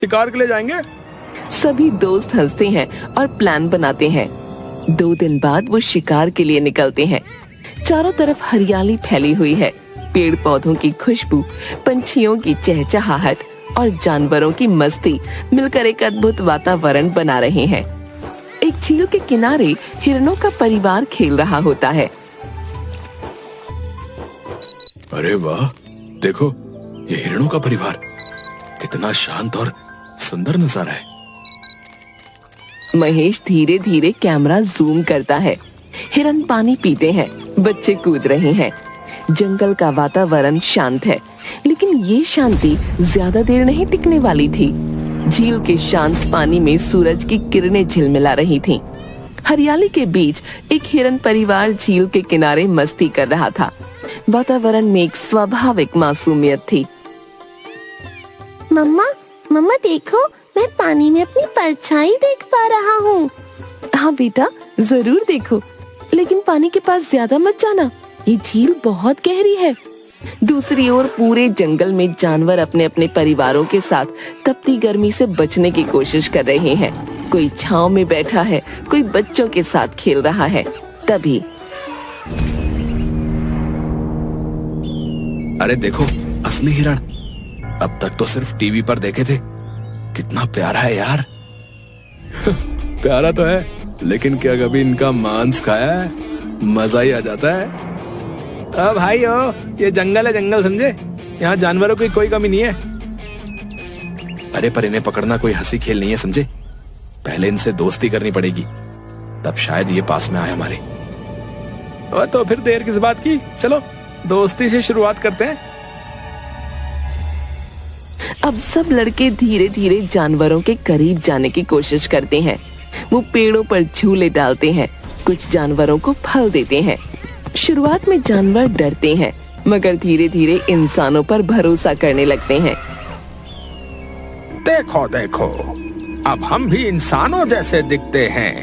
शिकार के लिए जाएंगे। सभी दोस्त हंसते हैं और प्लान बनाते हैं। 2 दिन बाद वो शिकार के लिए निकलते हैं। चारों तरफ हरियाली फैली हुई है। पेड़ पौधों की खुशबू, पंछियों की चहचहाहट और जानवरों की मस्ती मिलकर एक अद्भुत वातावरण बना रहे हैं। एक झील के किनारे हिरणों का परिवार खेल रहा होता है। अरे वाह, देखो ये हिरणों का परिवार कितना शांत और सुंदर नजारा है। महेश धीरे धीरे कैमरा जूम करता है। हिरन पानी पीते हैं, बच्चे कूद रहे हैं। जंगल का वातावरण शांत है, लेकिन ये शांति ज्यादा देर नहीं टिकने वाली थी। झील के शांत पानी में सूरज की किरणें झिलमिला रही थीं। हरियाली के बीच एक हिरन परिवार झील के किनारे मस्ती कर रहा था। वातावरण में एक स्वाभाविक मासूमियत थी। मम्मा, मम्मा देखो, मैं पानी में अपनी परछाई देख पा रहा हूँ। हाँ बेटा, जरूर देखो, लेकिन पानी के पास ज्यादा मत जाना, ये झील बहुत गहरी है। दूसरी ओर पूरे जंगल में जानवर अपने अपने परिवारों के साथ तपती गर्मी से बचने की कोशिश कर रहे हैं। कोई छांव में बैठा है, कोई बच्चों के साथ खेल रहा है। तभी अरे देखो, असली हिरण। अब तक तो सिर्फ टीवी पर देखे थे। कितना प्यारा है यार। प्यारा तो है, लेकिन क्या कभी इनका मांस खाया है? मजा ही आ जाता है। अब भाई हो, ये जंगल है, जंगल समझे, यहाँ जानवरों की कोई कमी नहीं है। अरे पर इन्हें पकड़ना कोई हंसी खेल नहीं है समझे। पहले इनसे दोस्ती करनी पड़ेगी, तब शायद ये पास में आए हमारे। और तो फिर देर किस बात की, चलो दोस्ती से शुरुआत करते हैं। अब सब लड़के धीरे धीरे जानवरों के करीब जाने की कोशिश करते हैं। वो पेड़ों पर झूले डालते हैं, कुछ जानवरों को फल देते हैं। शुरुआत में जानवर डरते हैं, मगर धीरे धीरे इंसानों पर भरोसा करने लगते हैं। देखो देखो, अब हम भी इंसानों जैसे दिखते हैं।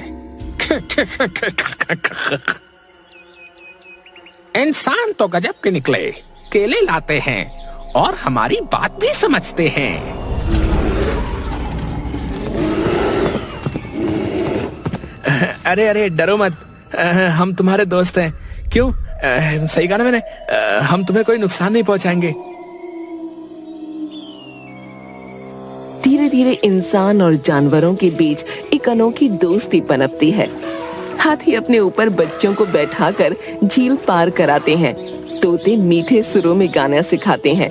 इंसान तो गजब के निकले, केले लाते हैं और हमारी बात भी समझते हैं। अरे अरे डरो मत, हम तुम्हारे दोस्त हैं। क्यों? सही कहा ना मैंने? हम तुम्हें कोई नुकसान नहीं पहुंचाएंगे। धीरे धीरे इंसान और जानवरों के बीच एक अनोखी दोस्ती पनपती है। हाथी अपने ऊपर बच्चों को बैठाकर झील पार कराते हैं। तोते मीठे सुरों में गाना सिखाते हैं।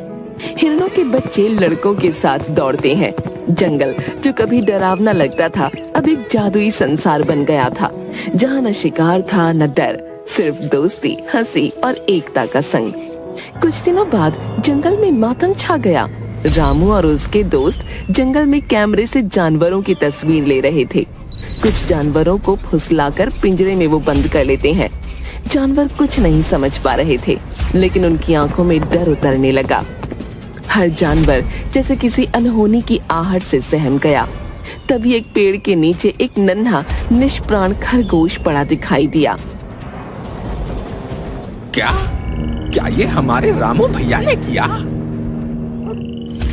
हिरणों के बच्चे लड़कों के साथ दौड़ते हैं। जंगल जो कभी डरावना लगता था, अब एक जादुई संसार बन गया था, जहाँ न शिकार था न डर, सिर्फ दोस्ती, हंसी और एकता का संग। कुछ दिनों बाद जंगल में मातम छा गया। रामू और उसके दोस्त जंगल में कैमरे से जानवरों की तस्वीर ले रहे थे। कुछ जानवरों को फुसलाकर पिंजरे में वो बंद कर लेते हैं। जानवर कुछ नहीं समझ पा रहे थे, लेकिन उनकी आंखों में डर उतरने लगा। हर जानवर जैसे किसी अनहोनी की आहट से सहम गया। तभी एक पेड़ के नीचे एक नन्हा निष्प्राण खरगोश पड़ा दिखाई दिया। क्या क्या ये हमारे रामू भैया ने किया?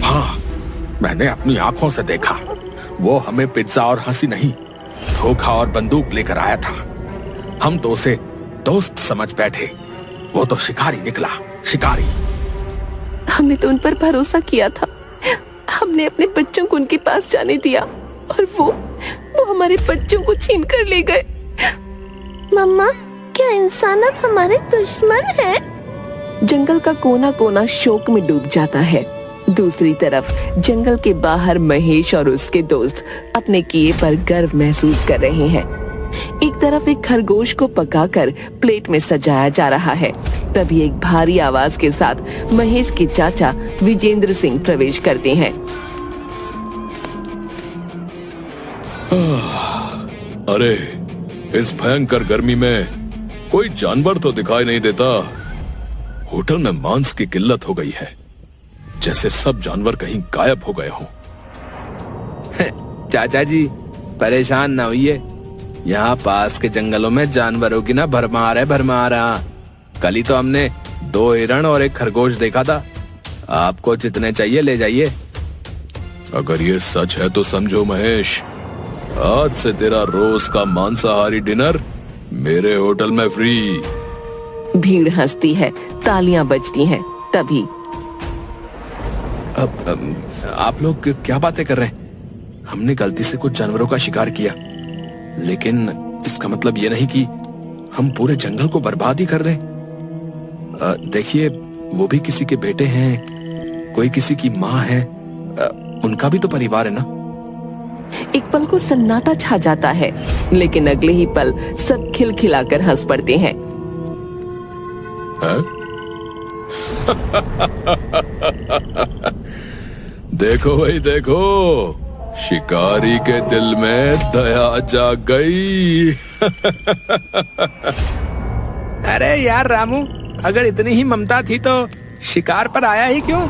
हाँ, मैंने अपनी आंखों से देखा। वो हमें पिज्जा और हंसी नहीं, धोखा और बंदूक लेकर आया था। हम तो उसे दोस्त समझ बैठे, वो तो शिकारी निकला, शिकारी। हमने तो उन पर भरोसा किया था। हमने अपने बच्चों को उनके पास जाने दिया और वो हमारे बच्चों को छीन कर ले गए। मम्मा, क्या इंसान अब हमारे दुश्मन है? जंगल का कोना कोना शोक में डूब जाता है। दूसरी तरफ जंगल के बाहर महेश और उसके दोस्त अपने किए पर गर्व महसूस कर रहे हैं। एक तरफ एक खरगोश को पकाकर प्लेट में सजाया जा रहा है। तभी एक भारी आवाज के साथ महेश के चाचा विजेंद्र सिंह प्रवेश करते हैं। अरे, इस भयंकर गर्मी में कोई जानवर तो दिखाई नहीं देता। होटल में मांस की किल्लत हो गई है, जैसे सब जानवर कहीं गायब हो गए हों। चाचा जी, परेशान ना होइए, यहाँ पास के जंगलों में जानवरों की ना भरमार है, भरमार। कल ही तो हमने 2 हिरण और 1 खरगोश देखा था। आपको जितने चाहिए ले जाइए। अगर ये सच है तो समझो महेश, आज से तेरा रोज का मांसाहारी डिनर मेरे होटल में फ्री। भीड़ हंसती है, तालियां बजती हैं। तभी आप लोग क्या बातें कर रहे हैं? हमने गलती से कुछ जानवरों का शिकार किया, लेकिन इसका मतलब ये नहीं कि हम पूरे जंगल को बर्बाद ही कर दें। देखिए, वो भी किसी के बेटे हैं, कोई किसी की माँ है, उनका भी तो परिवार है ना। एक पल को सन्नाटा छा जाता है, लेकिन अगले ही पल सब खिलखिलाकर हंस पड़ते हैं। देखो भाई देखो, शिकारी के दिल में दया जाग गई। अरे यार रामू, अगर इतनी ही ममता थी तो शिकार पर आया ही क्यों?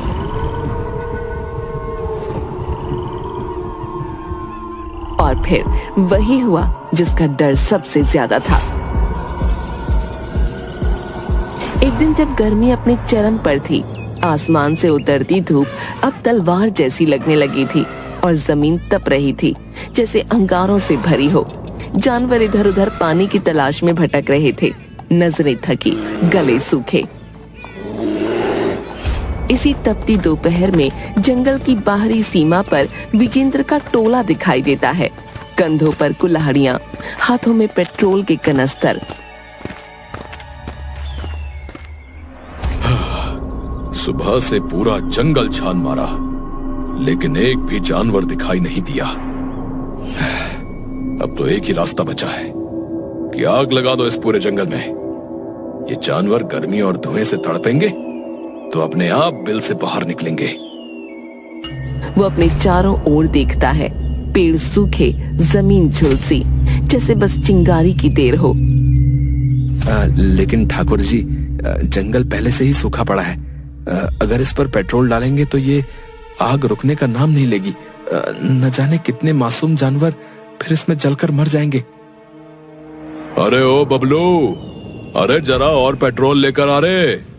और फिर वही हुआ जिसका डर सबसे ज्यादा था। एक दिन जब गर्मी अपने चरम पर थी, आसमान से उतरती धूप अब तलवार जैसी लगने लगी थी और जमीन तप रही थी जैसे अंगारों से भरी हो। जानवर इधर उधर पानी की तलाश में भटक रहे थे, नजरें थकी, गले सूखे। इसी तपती दोपहर में जंगल की बाहरी सीमा पर विजेंद्र का टोला दिखाई देता है। कंधों पर कुल्हाड़ियां, हाथों में पेट्रोल के कनस्तर। सुबह से पूरा जंगल छान मारा, लेकिन एक भी जानवर दिखाई नहीं दिया। अब तो एक ही रास्ता बचा है कि आग लगा दो इस पूरे जंगल में। ये जानवर गर्मी और धुएं से तड़पेंगे तो अपने आप बिल से बाहर निकलेंगे। वो अपने चारों ओर देखता है, पेड़ सूखे, जमीन झुलसी, जैसे बस चिंगारी की देर हो। लेकिन ठाकुर जी, जंगल पहले से ही सूखा पड़ा है। अगर इस पर पेट्रोल डालेंगे तो ये आग रुकने का नाम नहीं लेगी। न जाने कितने मासूम जानवर फिर इसमें जलकर मर जाएंगे। अरे ओ बबलू, अरे जरा और पेट्रोल लेकर आ रे।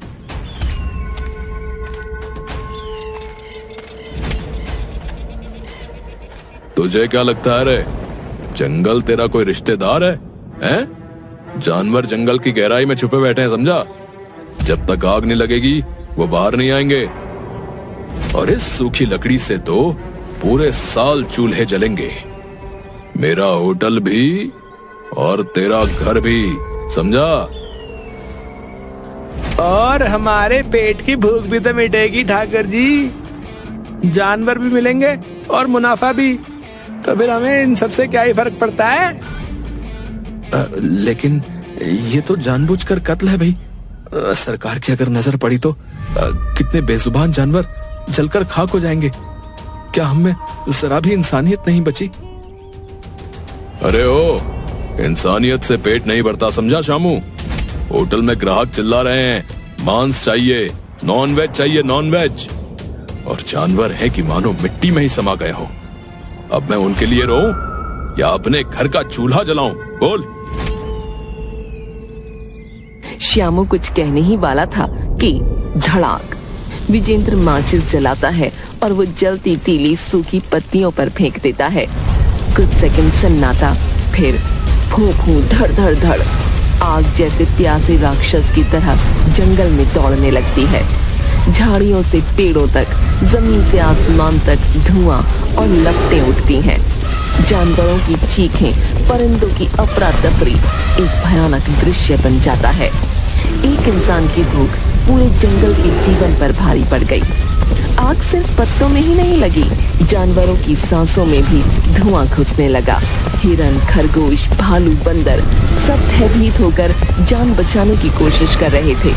तुझे क्या लगता है रे, जंगल तेरा कोई रिश्तेदार है? हैं? जानवर जंगल की गहराई में छुपे बैठे हैं, समझा? जब तक आग नहीं लगेगी वो बाहर नहीं आएंगे। और इस सूखी लकड़ी से तो पूरे साल चूल्हे जलेंगे। मेरा होटल भी और तेरा घर भी, समझा? और हमारे पेट की भूख भी तो मिटेगी ठाकुर जी। जानवर भी मिलेंगे और मुनाफा भी, तो फिर हमें इन सबसे क्या ही फर्क पड़ता है? लेकिन ये तो जानबूझकर कत्ल है भाई। सरकार की अगर नजर पड़ी तो कितने बेजुबान जानवर जलकर खाक हो जाएंगे। क्या हम में जरा भी इंसानियत नहीं बची? अरे ओ, इंसानियत से पेट नहीं भरता, समझा शामू? होटल में ग्राहक चिल्ला रहे हैं, मांस चाहिए, नॉन वेज चाहिए, नॉन वेज। और जानवर है कि मानो मिट्टी में ही समा गए हो। अब मैं उनके लिए रोऊं या अपने घर का चूल्हा जलाऊं? बोल। श्यामू कुछ कहने ही वाला था कि धड़ाक, विजेंद्र माचिस जलाता है और वो जलती तीली सूखी पत्तियों पर फेंक देता है। कुछ सेकंड सन्नाटा, फिर फू फू धड़ धड़ धड़, आग जैसे प्यासे राक्षस की तरह जंगल में दौड़ने लगती है। झाड़ियों से पेड़ों तक, जमीन से आसमान तक धुआं और लपटें उठती हैं। जानवरों की चीखें, परिंदों की अफरा तफरी, एक भयानक दृश्य बन जाता है। एक इंसान की भूख पूरे जंगल के जीवन पर भारी पड़ गई। आग सिर्फ पत्तों में ही नहीं लगी, जानवरों की सांसों में भी धुआं घुसने लगा। हिरन, खरगोश, भालू, बंदर सब भयभीत होकर जान बचाने की कोशिश कर रहे थे।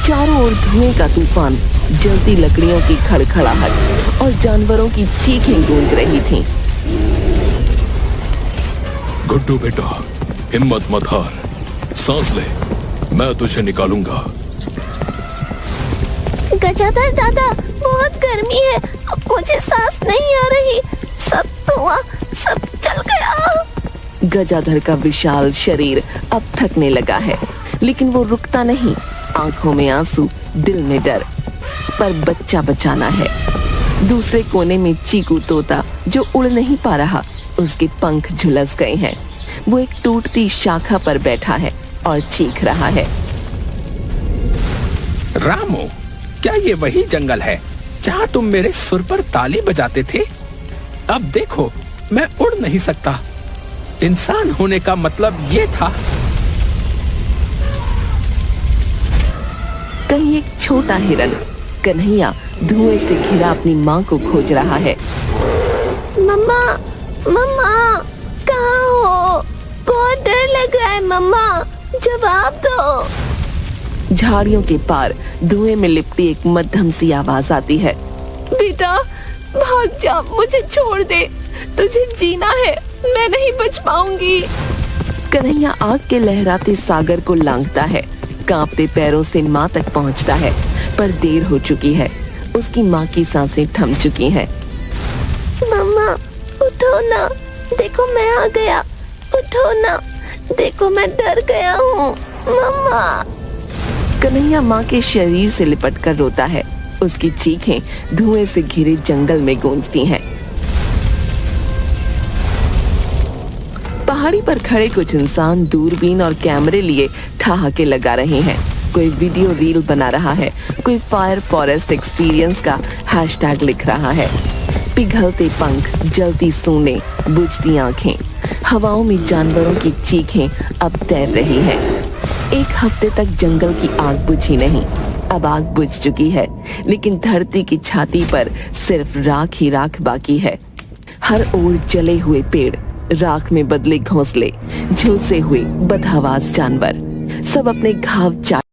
चारों ओर धुएं का तूफान, जलती लकड़ियों की खड़खड़ाहट और जानवरों की चीखें गूंज रही थीं। गुड्डू बेटा, हिम्मत मत हार, सांस ले, मैं तुझे निकालूंगा। गजाधर दादा, बहुत गर्मी है, मुझे सांस नहीं आ रही, सब धुआं, सब जल गया। गजाधर का विशाल शरीर अब थकने लगा है, लेकिन वो रुकता नहीं। आंखों में आंसू, दिल में डर, पर बच्चा बचाना है। दूसरे कोने में चीकू तोता जो उड़ नहीं पा रहा, उसके पंख झुलस गए हैं। वो एक टूटती शाखा पर बैठा है और चीख रहा है। रामू, क्या ये वही जंगल है जहाँ तुम मेरे सुर पर ताली बजाते थे? अब देखो, मैं उड़ नहीं सकता। इंसान होने का मतलब ये था। कहीं एक छोटा हिरन कन्हैया धुएं से घिरा अपनी माँ को खोज रहा है। मम्मा, मम्मा, कहाँ हो? बहुत डर लग रहा है मम्मा, जवाब दो। झाड़ियों के पार धुएं में लिपटी एक मध्यम सी आवाज आती है। बेटा भाग जा, मुझे छोड़ दे, तुझे जीना है, मैं नहीं बच पाऊंगी। कन्हैया आग के लहराते सागर को लांघता है, कांपते पैरों से माँ तक पहुँचता है, पर देर हो चुकी है। उसकी माँ की सांसें थम चुकी हैं। मम्मा उठो ना, देखो मैं आ गया, उठो ना, देखो मैं डर गया हूँ मम्मा। कन्हैया माँ के शरीर से लिपट कर रोता है। उसकी चीखें धुएं से घिरे जंगल में गूंजती हैं। पहाड़ी पर खड़े कुछ इंसान दूरबीन और कैमरे लिए ठहाके लगा रहे हैं। कोई वीडियो रील बना रहा है, कोई फायर फॉरेस्ट एक्सपीरियंस का हैशटैग लिख रहा है। पिघलते पंख, जलती सूंडें, बुझती आंखें, हवाओं में जानवरों की चीखें अब तैर रही हैं। एक हफ्ते तक जंगल की आग बुझी नहीं, अब आग बुझ चुकी है, लेकिन धरती की छाती पर सिर्फ राख ही राख बाकी है। हर ओर जले हुए पेड़, राख में बदले घोंसले, झुलसे हुए बदहवास जानवर, सब अपने घाव चाट